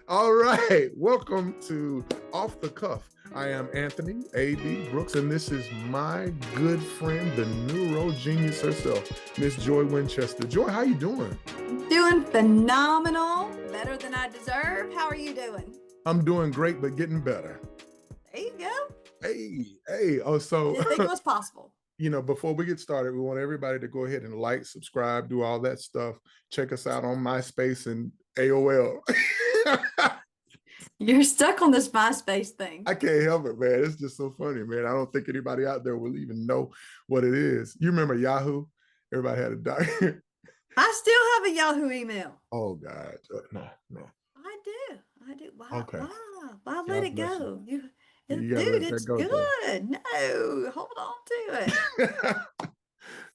All right, welcome to Off the Cuff. I am Anthony A.B. Brooks, and this is my good friend, the neuro genius herself, Miss Joy Winchester. Joy, how you doing? Doing phenomenal, better than I deserve. How are you doing? I'm doing great, but getting better. There you go. Hey. Oh, so, Didn't think it was possible. before we get started, we want everybody to go ahead and like, subscribe, do all that stuff. Check us out on MySpace and AOL. You're stuck on this MySpace thing. I can't help it, man. It's just so funny, man. I don't think anybody out there will even know what it is. You remember Yahoo? Everybody had a doc. I still have a Yahoo email. Oh God, no. I do. I do. Why? Okay, Why let God it bless you. go? You gotta Dude, let that it's go, Joe. good. No, hold on to it.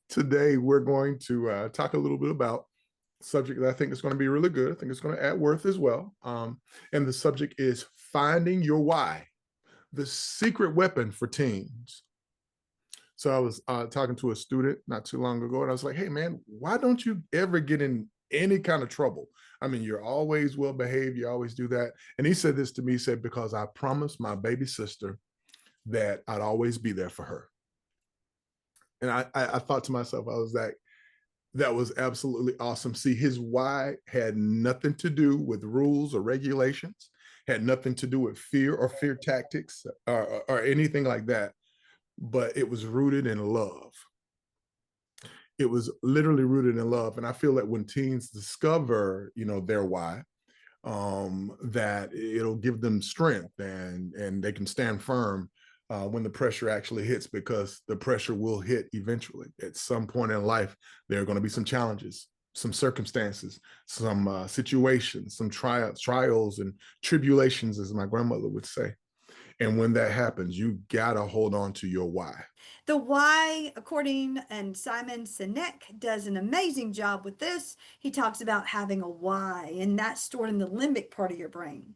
Today we're going to talk a little bit about a subject that I think is going to be really good. I think it's going to add worth as well. And the subject is finding your why, the secret weapon for teens. So I was talking to a student not too long ago, and I was like, "Hey, man, why don't you ever get in any kind of trouble? I mean, you're always well behaved. You always do that." And he said this to me. He said, "Because I promised my baby sister that I'd always be there for her." And I thought to myself, I was like, that was absolutely awesome. See, his why had nothing to do with rules or regulations, had nothing to do with fear or fear tactics or anything like that, but it was rooted in love. It was literally rooted in love. And I feel that when teens discover, their why, that it'll give them strength and they can stand firm when the pressure actually hits, because the pressure will hit eventually. At some point in life, there are going to be some challenges, some circumstances, some situations, some trials and tribulations, as my grandmother would say. And when that happens, you gotta hold on to your why. The why, according and Simon Sinek does an amazing job with this. He talks about having a why, and that's stored in the limbic part of your brain.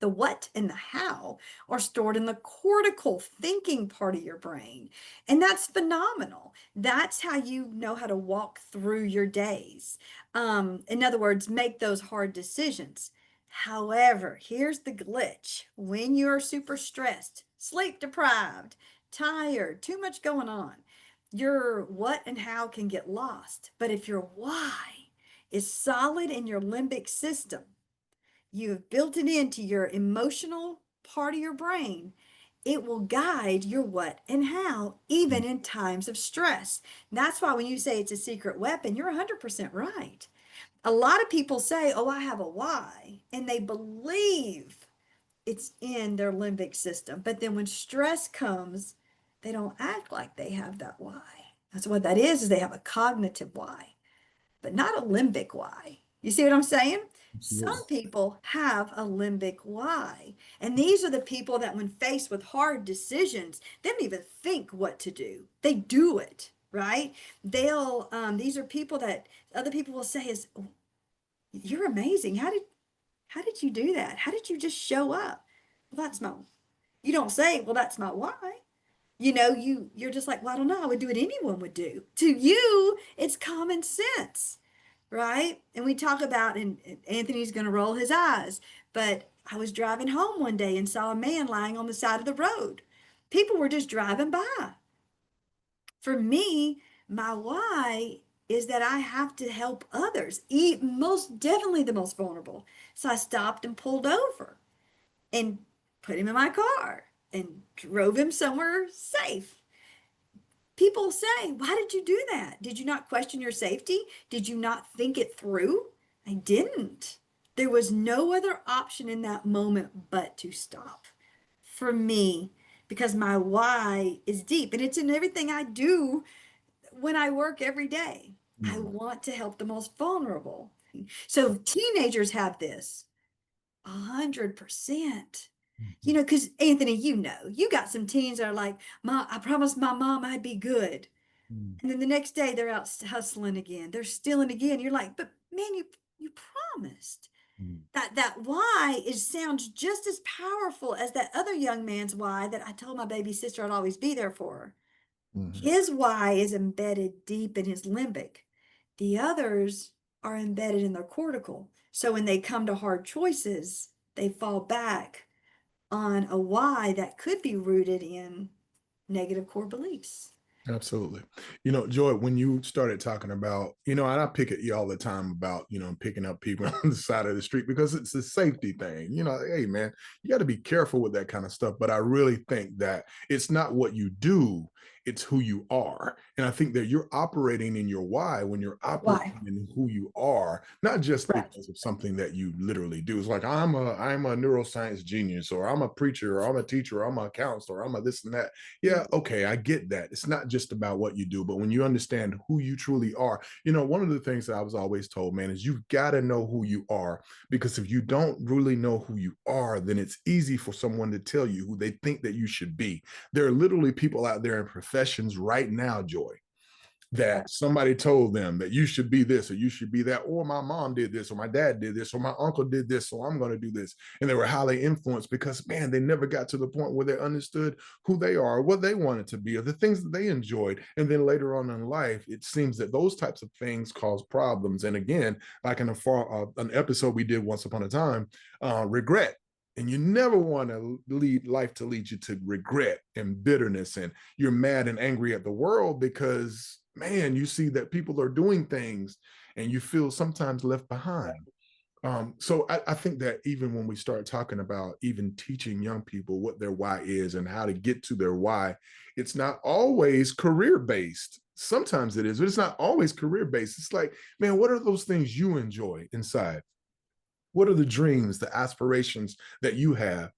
The what and the how are stored in the cortical thinking part of your brain. And that's phenomenal. That's how you know how to walk through your days. In other words, make those hard decisions. However, here's the glitch. When you're super stressed, sleep deprived, tired, too much going on, your what and how can get lost. But if your why is solid in your limbic system, you've built it into your emotional part of your brain, it will guide your what and how, even in times of stress. That's why when you say it's a secret weapon, you're 100% right. A lot of people say, oh, I have a why, and they believe it's in their limbic system. But then when stress comes, they don't act like they have that why. That's what that is they have a cognitive why, but not a limbic why. You see what I'm saying? Some Absolutely. people have a limbic why. And these are the people that, when faced with hard decisions, they don't even think what to do. They do it, right? These are people that other people will say is, "Oh, you're amazing. How did you do that? How did you just show up?" Well, you don't say, well, that's my why. You're just like, well, I don't know. I would do what anyone would do. To you, it's common sense, right? And we talk about, and Anthony's going to roll his eyes, but I was driving home one day and saw a man lying on the side of the road. People were just driving by. For me, my why is that I have to help others, most definitely the most vulnerable. So I stopped and pulled over and put him in my car and drove him somewhere safe. People say, why did you do that? Did you not question your safety? Did you not think it through? I didn't. There was no other option in that moment but to stop for me, because my why is deep and it's in everything I do when I work every day. I Mhm. want to help the most vulnerable. So teenagers have this 100%. Mhm. Because Anthony, you got some teens that are like, "Mom, I promised my mom I'd be good." Mhm. And then the next day they're out hustling again. They're stealing again. You're like, but man, you promised. Mhm. That why is sounds just as powerful as that other young man's why that I told my baby sister I'd always be there for her. Mhm. His why is embedded deep in his limbic. The others are embedded in their cortical. So when they come to hard choices, they fall back on a why that could be rooted in negative core beliefs. Absolutely. Joy, when you started talking about, and I pick at you all the time about, picking up people on the side of the street because it's a safety thing. Hey, man, you got to be careful with that kind of stuff. But I really think that it's not what you do, it's who you are. And I think that you're operating in your why when you're Why? operating in who you are, not just Right. because of something that you literally do. It's like I'm a neuroscience genius, or I'm a preacher, or I'm a teacher, or I'm a counselor, or I'm a this and that. Yeah, okay, I get that. It's not just about what you do, but when you understand who you truly are, one of the things that I was always told, man, is you've got to know who you are. Because if you don't really know who you are, then it's easy for someone to tell you who they think that you should be. There are literally people out there in professions right now, Joy, Right. that somebody told them that you should be this or you should be that, or my mom did this or my dad did this or my uncle did this, so I'm going to do this. And they were highly influenced because, man, they never got to the point where they understood who they are, what they wanted to be, or the things that they enjoyed. And then later on in life, it seems that those types of things cause problems. And again, like in an episode we did once upon a time, regret. And you never want to lead life to lead you to regret and bitterness, and you're mad and angry at the world because, man, you see that people are doing things and you feel sometimes left behind. So I think that even when we start talking about even teaching young people what their why is and how to get to their why, it's not always career based. Sometimes it is, but it's not always career based. It's like, man, what are those things you enjoy inside? What are the dreams, the aspirations that you have?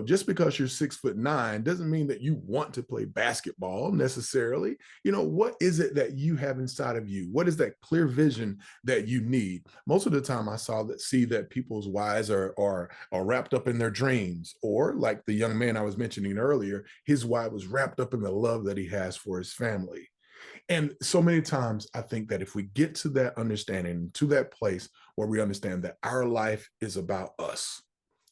Just because you're 6'9" doesn't mean that you want to play basketball necessarily. What is it that you have inside of you? What is that clear vision that you need? Most of the time I see that people's whys are wrapped up in their dreams, or like the young man I was mentioning earlier, his why was wrapped up in the love that he has for his family. And so many times, I think that if we get to that understanding, to that place where we understand that our life is about us,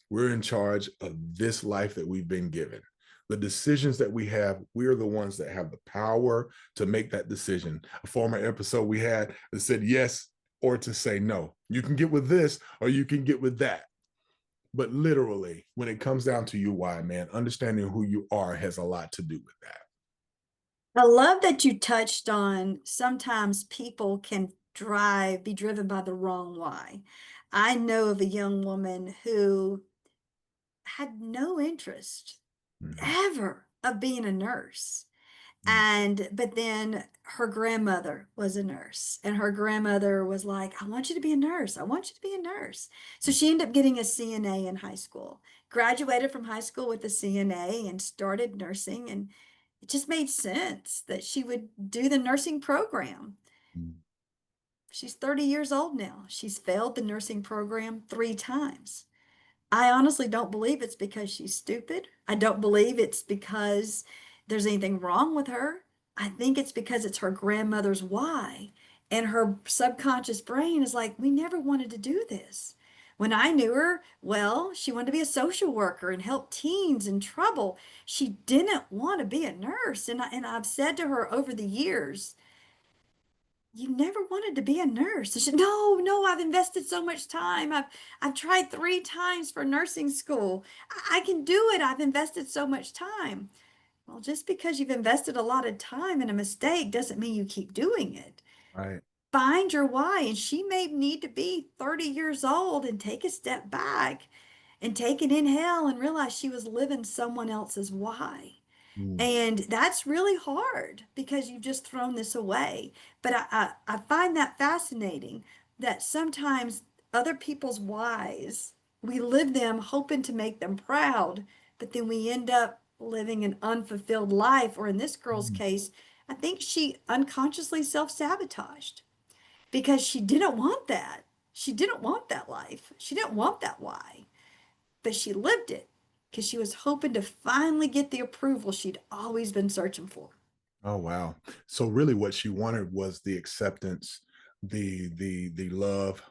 we're in charge of this life that we've been given. The decisions that we have, we're the ones that have the power to make that decision. A former episode we had that said yes or to say no. You can get with this or you can get with that. But literally, when it comes down to your why, man, understanding who you are has a lot to do with that. I love that you touched on sometimes people can be driven by the wrong why. I know of a young woman who had no interest Mhm. ever of being a nurse. Mhm. But then her grandmother was a nurse, and her grandmother was like, I want you to be a nurse. I want you to be a nurse. So she ended up getting a CNA in high school, graduated from high school with a CNA and started nursing. And it just made sense that she would do the nursing program. Mhm. She's 30 years old now. She's failed the nursing program 3 times. I honestly don't believe it's because she's stupid. I don't believe it's because there's anything wrong with her. I think it's because it's her grandmother's why. And her subconscious brain is like, we never wanted to do this. When I knew her, well, she wanted to be a social worker and help teens in trouble. She didn't want to be a nurse. And I've said to her over the years, you never wanted to be a nurse. She said, no, no, I've invested so much time. I've tried 3 times for nursing school. I can do it. I've invested so much time. Well, just because you've invested a lot of time in a mistake doesn't mean you keep doing it. Right. Find your why. And she may need to be 30 years old and take a step back and take an inhale and realize she was living someone else's why. Mm. And that's really hard because you've just thrown this away. But I find that fascinating that sometimes other people's whys, we live them hoping to make them proud, but then we end up living an unfulfilled life. Or in this girl's Mm. case, I think she unconsciously self-sabotaged because she didn't want that. She didn't want that life. She didn't want that why, but she lived it because she was hoping to finally get the approval she'd always been searching for. Oh wow. So really what she wanted was the acceptance, the love.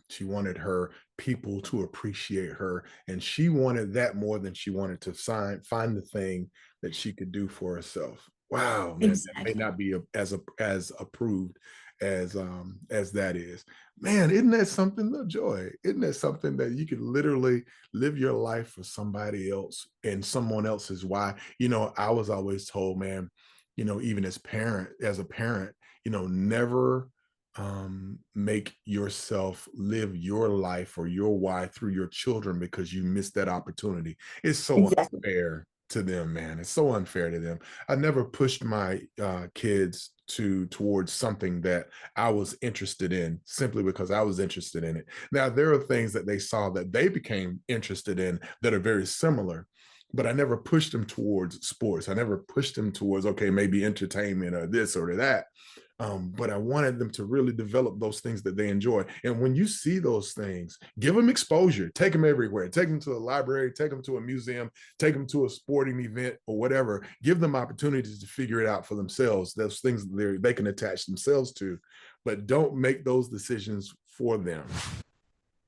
She wanted her people to appreciate her, and she wanted that more than she wanted to find the thing that she could do for herself. Wow, man, that may Exactly. not be as approved as that is. Man, isn't that something though, Joy? Isn't that something that you could literally live your life for somebody else and someone else's why? I was always told, man, even as a parent, never make yourself live your life or your why through your children because you missed that opportunity. It's so Exactly. unfair to them, man. It's so unfair to them. I never pushed my kids towards something that I was interested in simply because I was interested in it. Now there are things that they saw that they became interested in that are very similar, but I never pushed them towards sports. I never pushed them towards, okay, maybe entertainment or this or that. But I wanted them to really develop those things that they enjoy. And when you see those things, give them exposure, take them everywhere, take them to a library, take them to a museum, take them to a sporting event or whatever. Give them opportunities to figure it out for themselves. Those things they can attach themselves to, but don't make those decisions for them.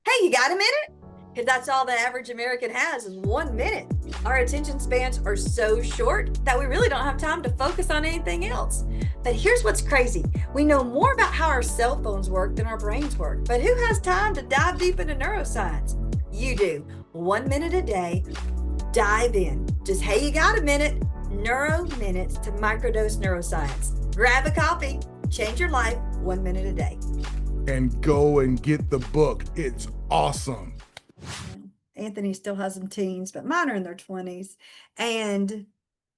Hey, you got a minute? Because that's all the average American has is 1 minute. Our attention spans are so short that we really don't have time to focus on anything else. But here's what's crazy. We know more about how our cell phones work than our brains work. But who has time to dive deep into neuroscience? You do. 1 minute a day. Dive in. Just, hey, you got a minute. Neuro Minutes to Microdose Neuroscience. Grab a copy. Change your life 1 minute a day. And go and get the book. It's awesome. Anthony still has some teens, but mine are in their 20s. And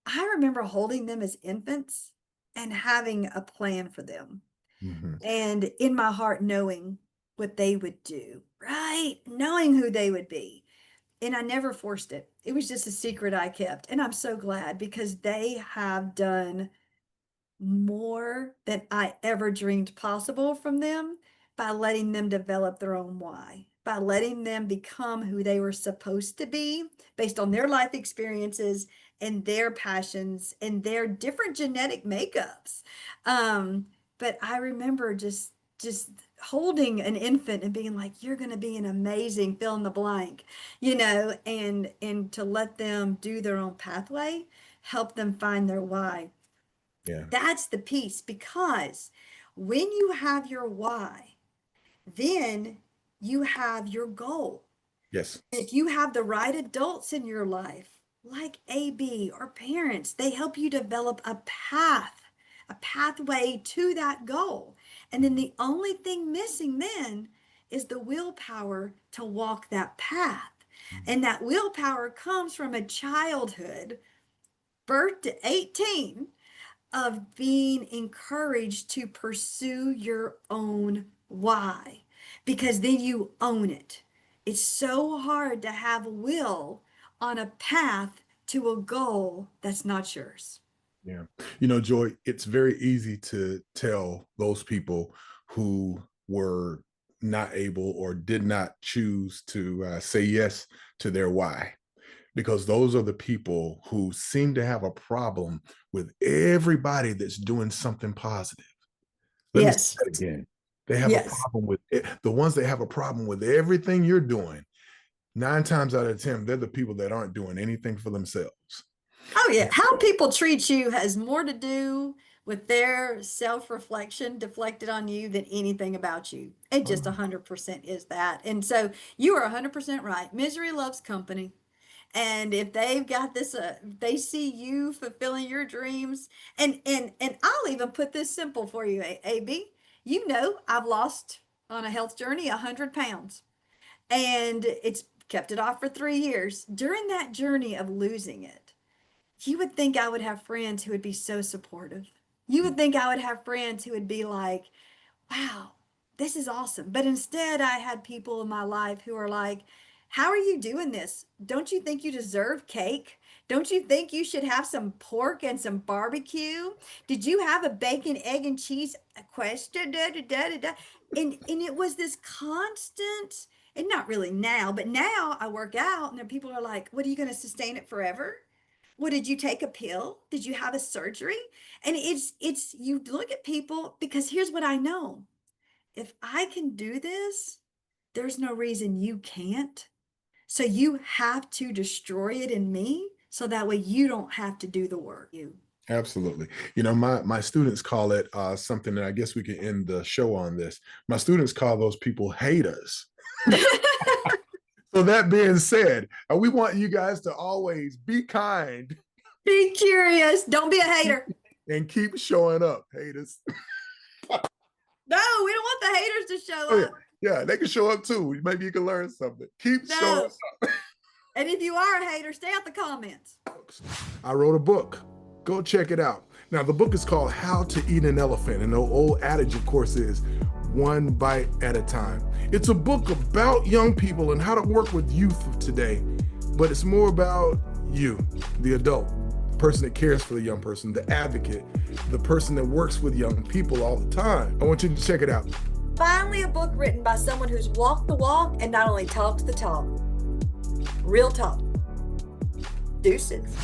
I remember holding them as infants and having a plan for them. Mm-hmm. And in my heart, knowing what they would do, right? Knowing who they would be. And I never forced it. It was just a secret I kept. And I'm so glad because they have done more than I ever dreamed possible from them by letting them develop their own why, by letting them become who they were supposed to be based on their life experiences and their passions and their different genetic makeups. But I remember just holding an infant and being like, you're going to be an amazing fill in the blank, and to let them do their own pathway, help them find their why. Yeah. That's the piece, because when you have your why, then you have your goal. Yes. If you have the right adults in your life, like AB or parents, they help you develop a pathway to that goal. And then the only thing missing then is the willpower to walk that path. And that willpower comes from a childhood, birth to 18, of being encouraged to pursue your own why, because then you own it. It's so hard to have will on a path to a goal that's not yours. Yeah. Joy, it's very easy to tell those people who were not able or did not choose to say yes to their why, because those are the people who seem to have a problem with everybody that's doing something positive. Let me say Yes. that again. They have a Yes. problem with it. The ones that have a problem with everything you're doing, 9 times out of 10, they're the people that aren't doing anything for themselves. Oh, yeah. How people treat you has more to do with their self-reflection deflected on you than anything about you. It just 100% is that. And so you are 100% right. Misery loves company. And if they've got this, they see you fulfilling your dreams. And I'll even put this simple for you, AB. I've lost on a health journey 100 pounds, and it's kept it off for 3 years. During that journey of losing it, you would think I would have friends who would be so supportive. You would think I would have friends who would be like, wow, this is awesome. But instead, I had people in my life who are like, how are you doing this? Don't you think you deserve cake? Don't you think you should have some pork and some barbecue? Did you have a bacon, egg, and cheese question? Da, da, da, da, da. And it was this constant, and not really now, but now I work out and then people are like, what, are you going to sustain it forever? What, did you take a pill? Did you have a surgery? And it's you look at people, because here's what I know. If I can do this, there's no reason you can't. So you have to destroy it in me so that way you don't have to do the work. You. Absolutely. You know, my students call it something, and I guess we can end the show on this. My students call those people haters. So that being said, we want you guys to always be kind Be curious. Don't be a hater. and keep showing up, haters. No, we don't want the haters to show Oh, up. yeah, they can show up too. Maybe you can learn something. Keep showing No. And if you are a hater, stay out the comments. up. I wrote a book. Go check it out. Now, the book is called How to Eat an Elephant. And the old adage, of course, is one bite at a time. It's a book about young people and how to work with youth of today. But it's more about you, the adult, the person that cares for the young person, the advocate, the person that works with young people all the time. I want you to check it out. Finally, a book written by someone who's walked the walk and not only talks the talk. Real talk. Deuces.